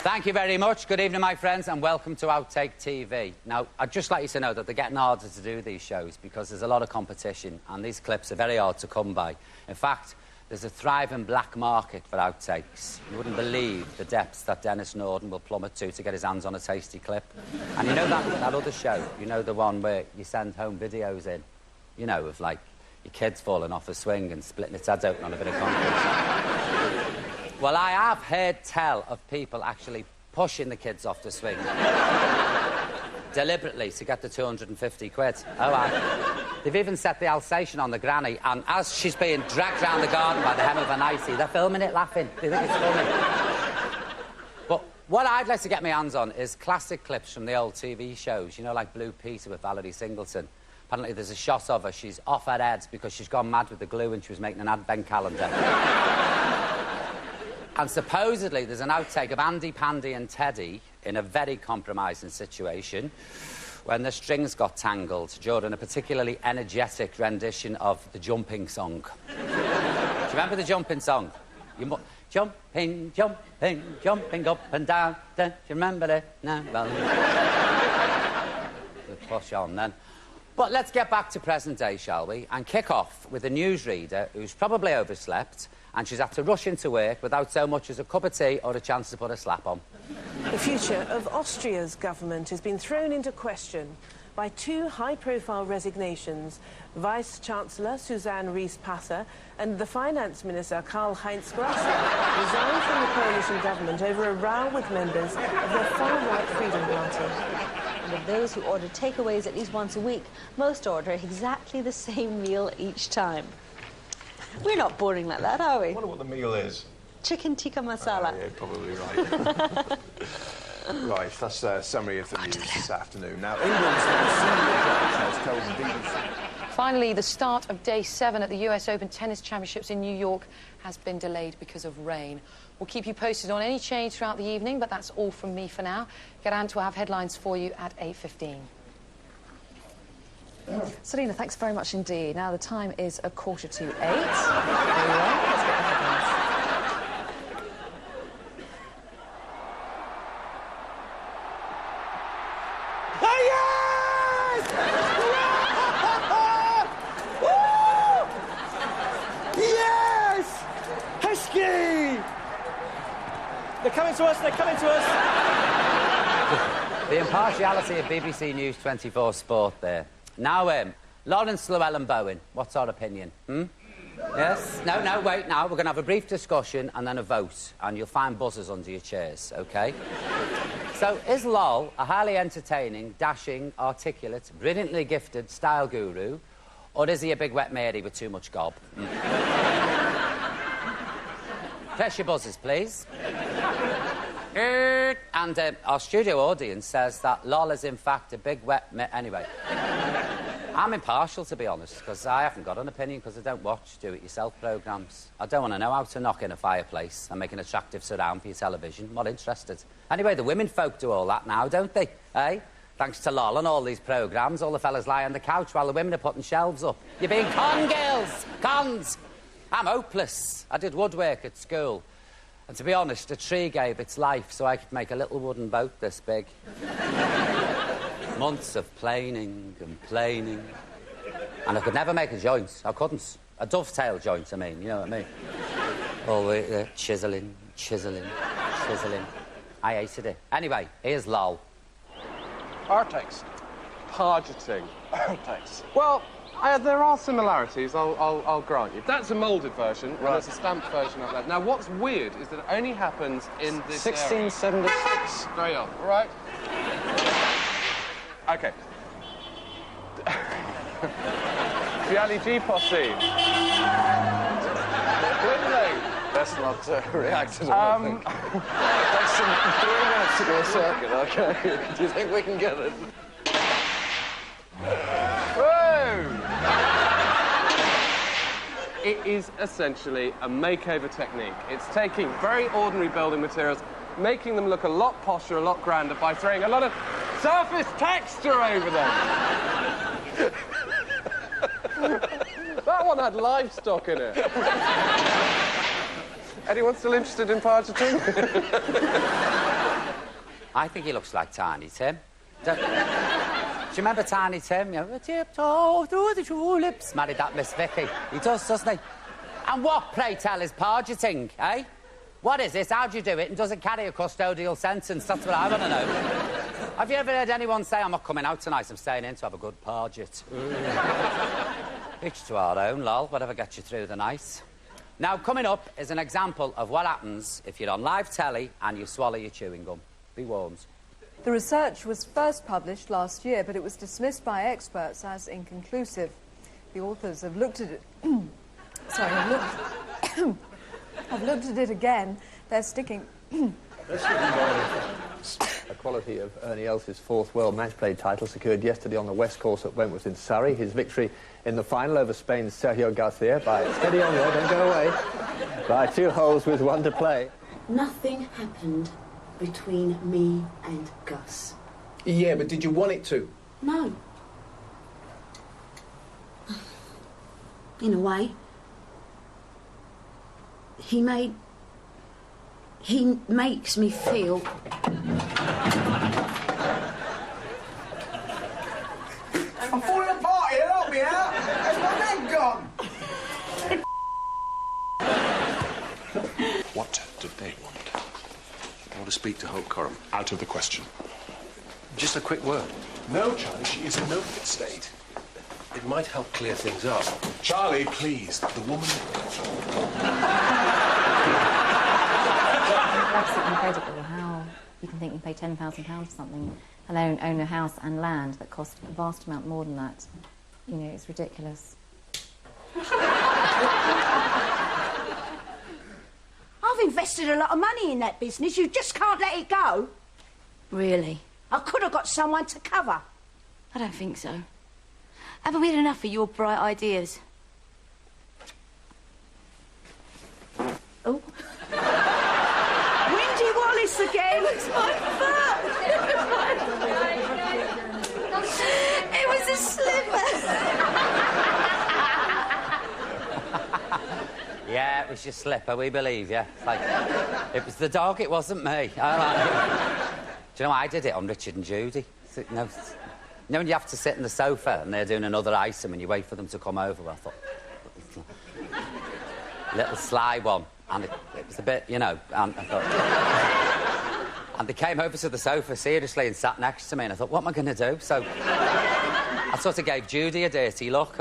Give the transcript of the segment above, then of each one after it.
Thank you very much. Good evening, my friends, and welcome to Outtake TV. Now, I'd just like you to know that they're getting harder to do these shows because there's a lot of competition, and these clips are very hard to come by. In fact, there's a thriving black market for outtakes. You wouldn't believe the depths that Dennis Norden will plummet to get his hands on a tasty clip. And you know that other show? You know, the one where you send home videos in? You know, of, like, your kid's falling off a swing and splitting its head open on a bit of concrete. Well, I have heard tell of people actually pushing the kids off the swing deliberately to get the 250 quid. Oh, they've even set the Alsatian on the granny, and as she's being dragged round the garden by the hem of an icy, they're filming it laughing. They think it's funny. But what I'd like to get my hands on is classic clips from the old TV shows, you know, like Blue Peter with Valerie Singleton. Apparently there's a shot of her, she's off her head because she's gone mad with the glue and she was making an advent calendar. And supposedly there's an outtake of Andy, Pandy and Teddy in a very compromising situation when the strings got tangled during a particularly energetic rendition of the jumping song. Do you remember the jumping song? Jumping, jumping, jumping up and down. Don't you remember it? No, well... we'll push on then. But let's get back to present day, shall we? And kick off with a newsreader who's probably overslept and she's had to rush into work without so much as a cup of tea or a chance to put a slap on. The future of Austria's government has been thrown into question by two high-profile resignations. Vice-Chancellor Susanne Ries-Passer and the Finance Minister Karl-Heinz Grasser resigned from the coalition government over a row with members of their far-right Freedom Party. And of those who order takeaways at least once a week, most order exactly the same meal each time. We're not boring like that, are we? I wonder what the meal is. Chicken tikka masala. Yeah, probably right. Right, that's a summary of the news this afternoon. Now, England's senior judge has told the BBC... Finally, the start of Day 7 at the US Open Tennis Championships in New York has been delayed because of rain. We'll keep you posted on any change throughout the evening, but that's all from me for now. Garant will have headlines for you at 8:15. Selina, thanks very much indeed. Now, the time is 8:15. There we are. Let's get the headlines. They're coming to us, they're coming to us! The impartiality of BBC News 24 Sport there. Now, Lawrence Llewellyn-Bowen, what's our opinion? Yes? No, wait, now. We're going to have a brief discussion and then a vote, and you'll find buzzers under your chairs, OK? So, is Lol a highly entertaining, dashing, articulate, brilliantly gifted style guru, or is he a big wet Mary with too much gob? Press your buzzers, please. And our studio audience says that Lol is, in fact, a big wet... Anyway. I'm impartial, to be honest, because I haven't got an opinion because I don't watch do-it-yourself programmes. I don't want to know how to knock in a fireplace and make an attractive surround for your television. I'm not interested. Anyway, the women folk do all that now, don't they? Eh? Thanks to Lol and all these programmes, all the fellas lie on the couch while the women are putting shelves up. You're being con girls! Cons! I'm hopeless. I did woodwork at school. And to be honest, a tree gave its life so I could make a little wooden boat this big. Months of planing and planing. And I could never make a joint. I couldn't. A dovetail joint, I mean, you know what I mean? All the chiselling, chiselling, chiselling. I hated it. Anyway, here's Lol. Outtake's. Targeting. Outtakes. Well, there are similarities, I'll grant you. That's a moulded version, and there's a stamped version of that. Now, what's weird is that it only happens in this 1676. Very old, all right? OK. The Ali G posse. Let's not react to them. Takes 3 minutes to do a circuit, OK? Do you think we can get it? It is essentially a makeover technique. It's taking very ordinary building materials, making them look a lot posher, a lot grander by throwing a lot of surface texture over them. That one had livestock in it. Anyone still interested in pargeting? I think he looks like Tiny Tim. Do you remember Tiny Tim? You know, tiptoe through the tulips. Married that Miss Vicky. He does, doesn't he? And what, pray tell, is pargeting, eh? What is this? How do you do it? And does it carry a custodial sentence? That's what I want to know. Have you ever heard anyone say, I'm not coming out tonight, I'm staying in to have a good parget? Each to our own, lol. Whatever gets you through the night. Now, coming up is an example of what happens if you're on live telly and you swallow your chewing gum. Be warned. The research was first published last year, but it was dismissed by experts as inconclusive. The authors have looked at it... Sorry, I've looked at it again. They're sticking... A quality of Ernie Els's fourth World Match Play title secured yesterday on the West Course at Wentworth in Surrey. His victory in the final over Spain's Sergio Garcia by steady on there, don't go away, by 2 holes with 1 to play. Nothing happened between me and Gus. Yeah, but did you want it to? No. In a way. He makes me feel... I'm falling apart here, help me out! Has my leg gone? What do they want? I want to speak to Hope Coram. Out of the question. Just a quick word. No, Charlie, she is in no fit state. It might help clear things up. Charlie, please, the woman... Absolutely incredible how you can think you pay £10,000 for something, alone own a house and land that cost a vast amount more than that. You know, it's ridiculous. I've invested a lot of money in that business. You just can't let it go. Really? I could have got someone to cover. I don't think so. Haven't we had enough of your bright ideas? Oh. Windy Wallace again. It's my foot. It was a slipper. Yeah, it was your slipper, we believe you. It's like, it was the dog, it wasn't me. Do you know, I did it on Richard and Judy. So, you know when you have to sit on the sofa and they're doing another item and you wait for them to come over? Well, I thought, little sly one. And it was a bit, you know, and I thought... And they came over to the sofa, seriously, and sat next to me, and I thought, what am I going to do? So I sort of gave Judy a dirty look.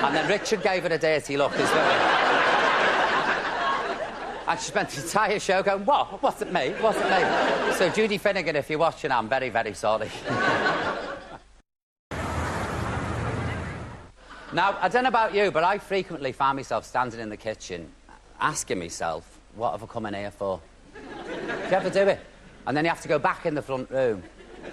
And then Richard gave her a dirty look as well. And she spent the entire show going, what? Wasn't me? Wasn't me? So, Judy Finnegan, if you're watching, I'm very, very sorry. Now, I don't know about you, but I frequently find myself standing in the kitchen asking myself, what have I come in here for? Do you ever do it? And then you have to go back in the front room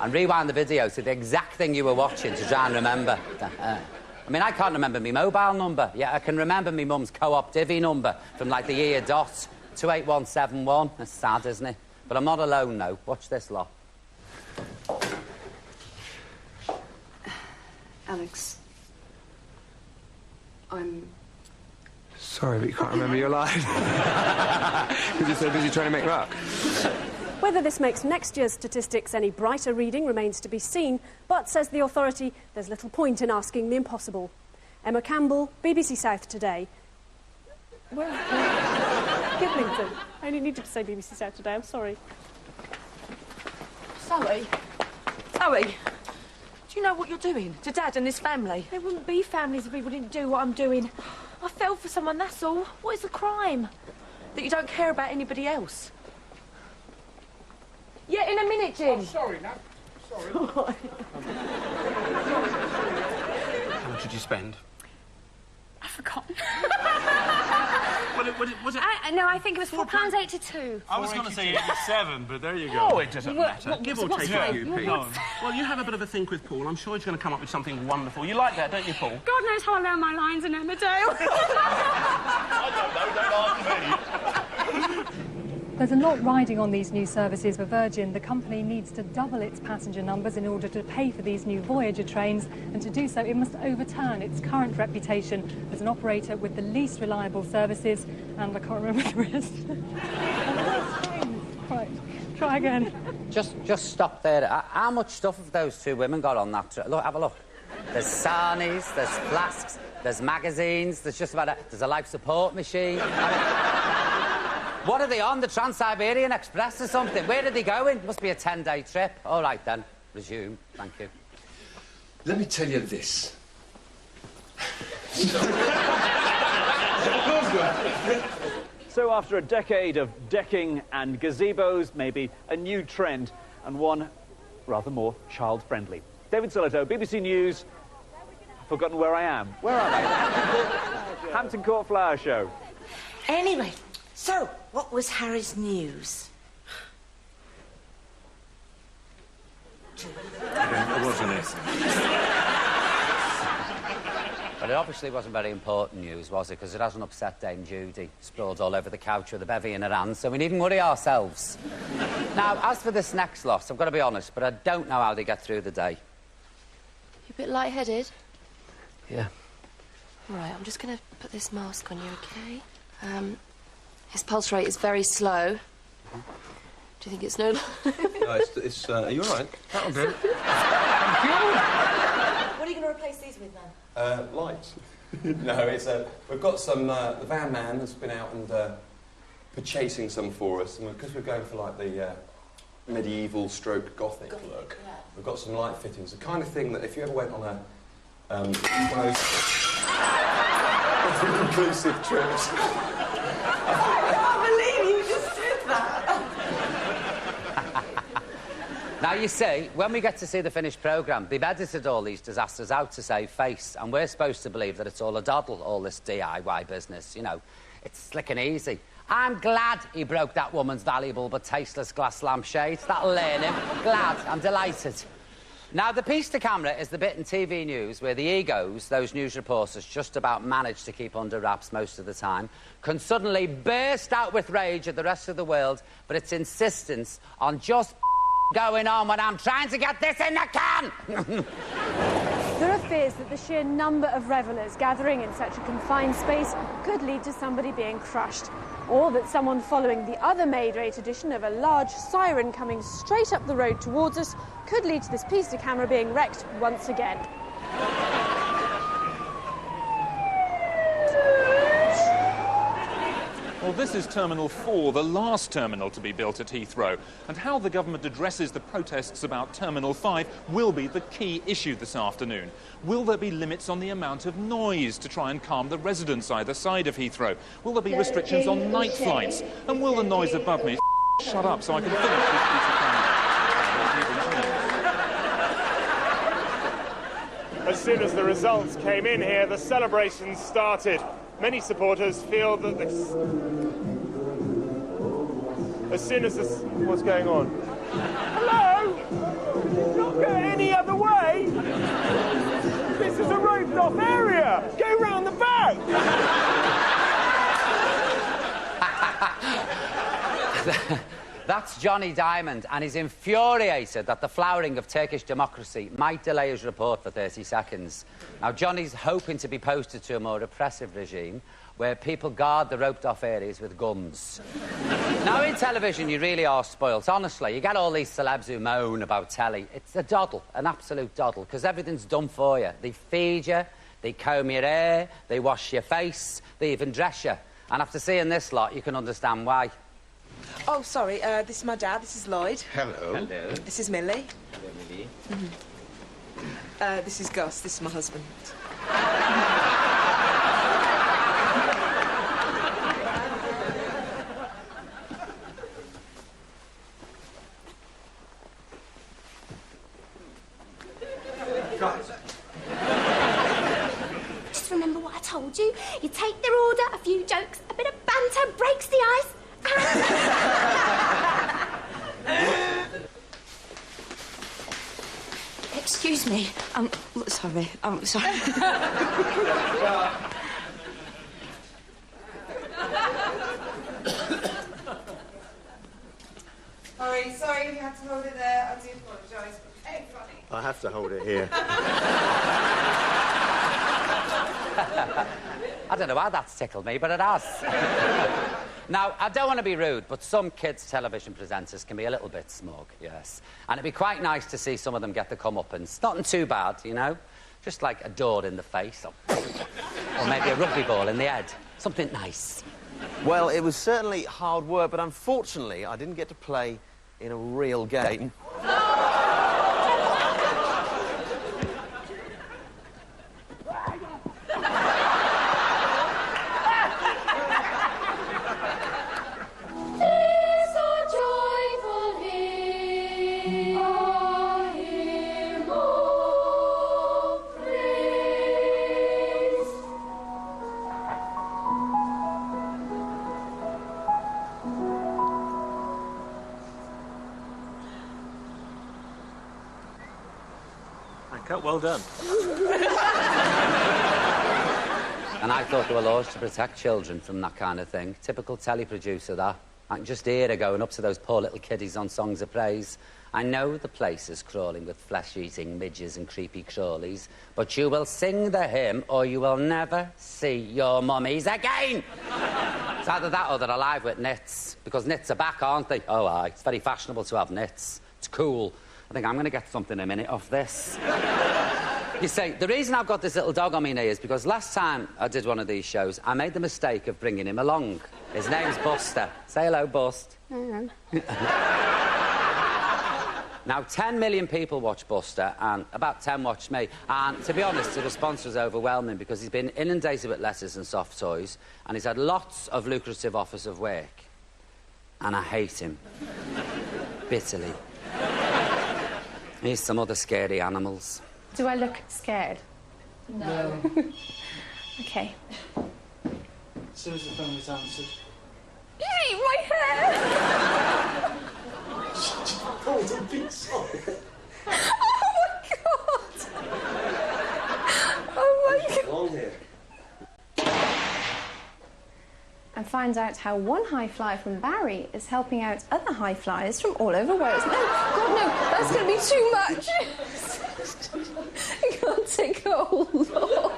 and rewind the video to the exact thing you were watching to try and remember. I mean, I can't remember my mobile number. Yeah, I can remember my mum's co-op divvy number from, like, the year dot, 28171. That's sad, isn't it? But I'm not alone, though. Watch this lot. Alex, I'm... Sorry, but you can't remember your line. Because you're so busy trying to make luck. Whether this makes next year's statistics any brighter reading remains to be seen, but, says the authority, there's little point in asking the impossible. Emma Campbell, BBC South Today. Where? Kidlington. I only needed to say BBC South Today, I'm sorry. Zoe? Zoe? Do you know what you're doing to Dad and his family? There wouldn't be families if people didn't do what I'm doing. I fell for someone, that's all. What is the crime? That you don't care about anybody else? Yeah, in a minute, Jim. Oh, sorry, Nat. Sorry. How much did you spend? I've forgotten. Was it? No, I think it was £4.82. I was going to say 87, but there you go. Oh, it doesn't matter. Give or take a few p. No. Well, you have a bit of a think with Paul. I'm sure he's going to come up with something wonderful. You like that, don't you, Paul? God knows how I learn my lines in Emmerdale. I don't know, don't ask me. There's a lot riding on these new services for Virgin. The company needs to double its passenger numbers in order to pay for these new Voyager trains, and to do so it must overturn its current reputation as an operator with the least reliable services, and I can't remember the rest. Right, try again. Just stop there. How much stuff have those two women got on that train? Look, have a look. There's sarnies, there's flasks, there's magazines, there's just about there's a life support machine. What are they on, the Trans-Siberian Express or something? Where are they going? Must be a 10-day trip. All right, then. Resume. Thank you. Let me tell you this. So after a decade of decking and gazebos, maybe a new trend, and one rather more child-friendly. David Sillito, BBC News. I've forgotten where I am. Where am I? Hampton Court Flower Show. Anyway, so what was Harry's news? Wasn't it? But it obviously wasn't very important news, was it? Because it hasn't upset Dame Judy, sprawled all over the couch with a bevy in her hand, so we needn't worry ourselves. Now, as for this next lot, I've got to be honest, but I don't know how they get through the day. You a bit lightheaded? Yeah. Right, I'm just going to put this mask on you, OK? His pulse rate is very slow. Do you think it's no... Are you all right? That'll do. What are you going to replace these with, then? Lights. No, it's we've got some. The van man has been out and purchasing some for us, and because we're going for like the medieval stroke gothic look, yeah. We've got some light fittings. The kind of thing that if you ever went on a one of those inclusive trips. I can't believe you just did that. Now, you see, when we get to see the finished programme, they've edited all these disasters out to save face, and we're supposed to believe that it's all a doddle, all this DIY business, you know. It's slick and easy. I'm glad he broke that woman's valuable but tasteless glass lampshade. That'll learn him. Glad. I'm delighted. Now, the piece to camera is the bit in TV news where the egos, those news reporters just about manage to keep under wraps most of the time, can suddenly burst out with rage at the rest of the world, but its insistence on just going on when I'm trying to get this in the can! There are fears that the sheer number of revellers gathering in such a confined space could lead to somebody being crushed, or that someone following the other May-Day tradition of a large siren coming straight up the road towards us could lead to this piece to camera being wrecked once again. Well, this is Terminal 4, the last terminal to be built at Heathrow. And how the government addresses the protests about Terminal 5 will be the key issue this afternoon. Will there be limits on the amount of noise to try and calm the residents either side of Heathrow? Will there be restrictions on night flights? And will the noise above me shut up so I can finish this piece of As soon as the results came in here, the celebrations started. Many supporters feel that this... As soon as this... What's going on? Hello? It's not going any other way. This is a roped-off area. Go round the back. That's Johnny Diamond, and he's infuriated that the flowering of Turkish democracy might delay his report for 30 seconds. Now, Johnny's hoping to be posted to a more repressive regime where people guard the roped-off areas with guns. Now, in television, you really are spoilt. Honestly, you get all these celebs who moan about telly. It's a doddle, an absolute doddle, because everything's done for you. They feed you, they comb your hair, they wash your face, they even dress you. And after seeing this lot, you can understand why. Oh, sorry, this is my dad, this is Lloyd. Hello. Hello. This is Millie. Hello, Millie. This is Gus, this is my husband. Just remember what I told you. You take their order, a few jokes, a bit of banter breaks the ice. Excuse me. Sorry. I'm sorry. hold it there. I do apologise, but very funny. I have to hold it here. I don't know why that's tickled me, but it has. Now, I don't want to be rude, but some kids' television presenters can be a little bit smug, yes. And it'd be quite nice to see some of them get the comeuppance. Nothing too bad, you know? Just like a door in the face, or maybe a rugby ball in the head. Something nice. Well, it was certainly hard work, but unfortunately, I didn't get to play in a real game. Well done. And I thought there were laws to protect children from that kind of thing. Typical telly producer, that. I can just hear her going up to those poor little kiddies on Songs of Praise. I know the place is crawling with flesh-eating midges and creepy crawlies, but you will sing the hymn or you will never see your mummies again. It's either that or they're alive with knits, because knits are back, aren't they? Oh, aye. It's very fashionable to have knits. It's cool. I think I'm going to get something in a minute off this. You see, the reason I've got this little dog on my knee is because last time I did one of these shows, I made the mistake of bringing him along. His name's Buster. Say hello, Bust. Hello. Now, 10 million people watch Buster, and about 10 watched me. And to be honest, the response was overwhelming because he's been inundated with letters and soft toys, and he's had lots of lucrative offers of work. And I hate him. Bitterly. Here's some other scary animals. Do I look scared? No. OK. As soon as the phone was answered. You eat my hair! Oh, don't be sorry. Oh, my God! Oh, my God. Long here. And finds out how one high flyer from Barry is helping out other high flyers from all over Wales. No, God, no, that's going to be too much. I can't take a whole lot.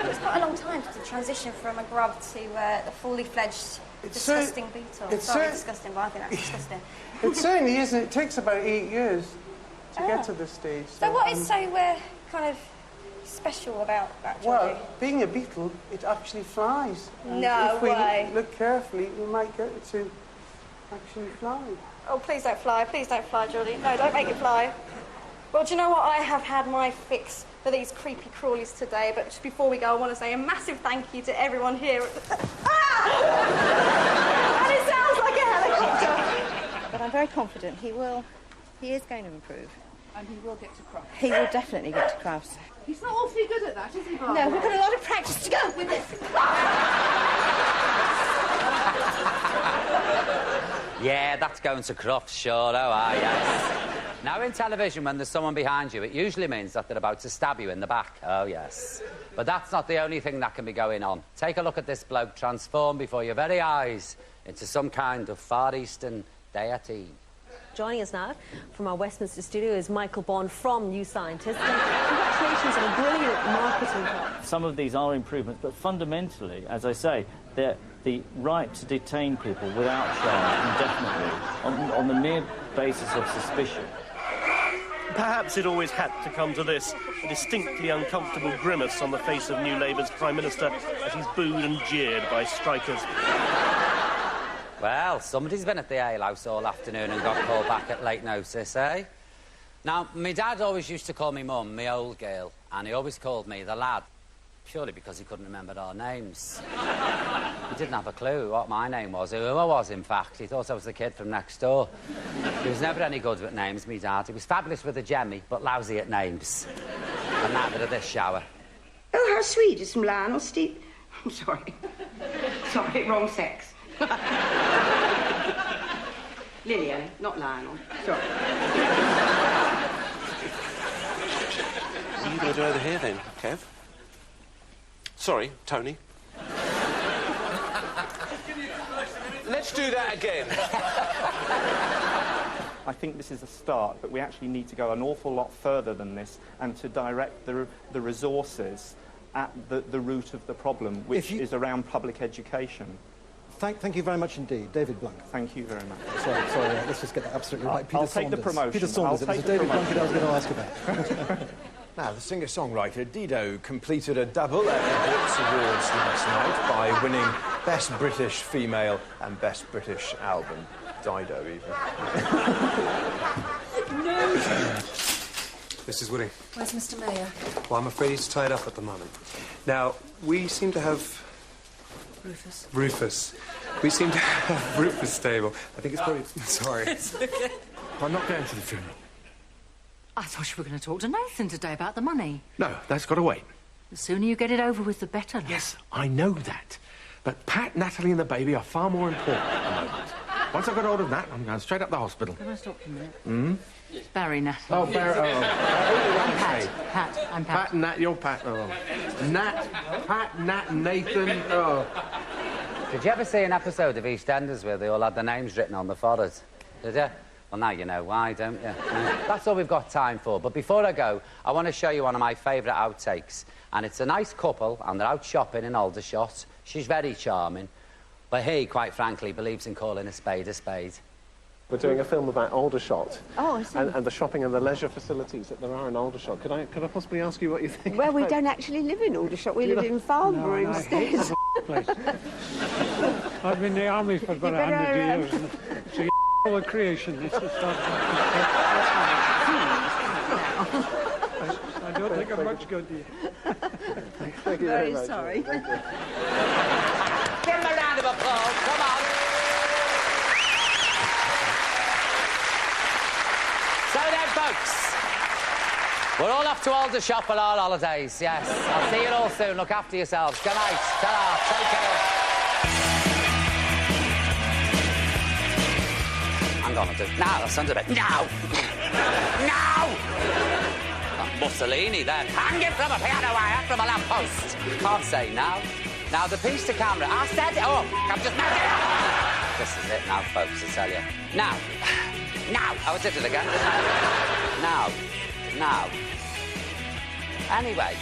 It's quite a long time to transition from a grub to the fully fledged disgusting beetle. Sorry, disgusting, but I think that's disgusting. It certainly isn't. It takes about 8 years to get to this stage. So what is so kind of special about that, Well, being a beetle, it actually flies. And no if we way. look carefully, we might get it to actually fly. Oh, please don't fly. Please don't fly, Geordie. No, don't make it fly. Well, do you know what? I have had my fix for these creepy crawlies today, but just before we go, I want to say a massive thank you to everyone here at the... And it sounds like a helicopter. But I'm very confident he is going to improve. And he will get to Crufts. He will definitely get to Crufts. He's not awfully good at that, is he, Barbara? No, we've got a lot of practice to go with this. Yeah, that's going to Crufts, sure, oh, yes. Now, in television, when there's someone behind you, it usually means that they're about to stab you in the back. Oh, yes. But that's not the only thing that can be going on. Take a look at this bloke transform before your very eyes into some kind of Far Eastern deity. Joining us now from our Westminster studio is Michael Bond from New Scientist. Congratulations on a brilliant marketing plan. Some of these are improvements, but fundamentally, as I say, they're the right to detain people without trial indefinitely on the mere basis of suspicion. Perhaps it always had to come to this, a distinctly uncomfortable grimace on the face of New Labour's Prime Minister as he's booed and jeered by strikers. Well, somebody's been at the alehouse all afternoon and got called back at late notice, eh? Now, my dad always used to call me mum, my old girl, and he always called me the lad, purely because he couldn't remember our names. He didn't have a clue what my name was, who I was, in fact. He thought I was the kid from next door. He was never any good with names, me dad. He was fabulous with a jemmy, but lousy at names. And neither of this shower. Oh, how sweet. Is some Lionel Steve? I'm sorry. Sorry, wrong sex. Lillian, not Lionel. Sorry. What are you going to do over here, then, Kev? Sorry, Tony. Let's do that again. I think this is a start, but we actually need to go an awful lot further than this and to direct the resources at the root of the problem, which is around public education. Thank you very much indeed, David Blunt. Thank you very much. Sorry, let's just get that absolutely right. Peter I'll Saunders. take the promotion. Peter Saunders, it was David Blunt that I was going to ask about. Now, the singer-songwriter Dido completed a double at the Brits Awards last night by winning Best British Female and Best British Album. Dido, even. No! Mrs. Wooding. Where's Mr. Mayor? Well, I'm afraid he's tied up at the moment. Now, we seem to have... Rufus. We seem to have Rufus stable. I think it's probably... Sorry. It's okay. I'm not going to the funeral. I thought you were going to talk to Nathan today about the money. No, that's got to wait. The sooner you get it over with, the better. Love. Yes, I know that. But Pat, Natalie and the baby are far more important at the moment. Once I've got hold of that, I'm going straight up the hospital. Can I stop for a minute? Hmm? Barry, Nat. Oh, Barry. Oh. I'm Pat. Pat. I'm Pat. Pat and Nat, you're Pat. Oh. Nat, Pat, Nat, Nathan. Oh. Did you ever see an episode of EastEnders where they all had their names written on the forehead? Did you? Well, now you know why, don't you? That's all we've got time for. But before I go, I want to show you one of my favourite outtakes. And it's a nice couple, and they're out shopping in Aldershot. She's very charming. But he, quite frankly, believes in calling a spade a spade. We're doing a film about Aldershot. Oh, I see. And the shopping and the leisure facilities that there are in Aldershot. Could I possibly ask you what you think? Well, we don't actually live in Aldershot. We live in Farnborough instead. Place. I've been in the army for about 100 years. And so all the creation. It's just I don't think I'm much good to you. Thank you very much. Sorry. Thank you. Give him a round of applause, come on. So then, folks, we're all off to Aldershot for our holidays, yes. I'll see you all soon. Look after yourselves. Good night. Ta-ra. Take care. Hang on a minute. Now, that sounds a bit... Now! Now! That Mussolini there, hanging from a piano wire from a lamppost. Can't say now. Now, the piece to camera. I said it. Oh, I've just messed it up. This is it now, folks, I tell you. Now. Now. I did it again, didn't I? Now. Now. Anyway.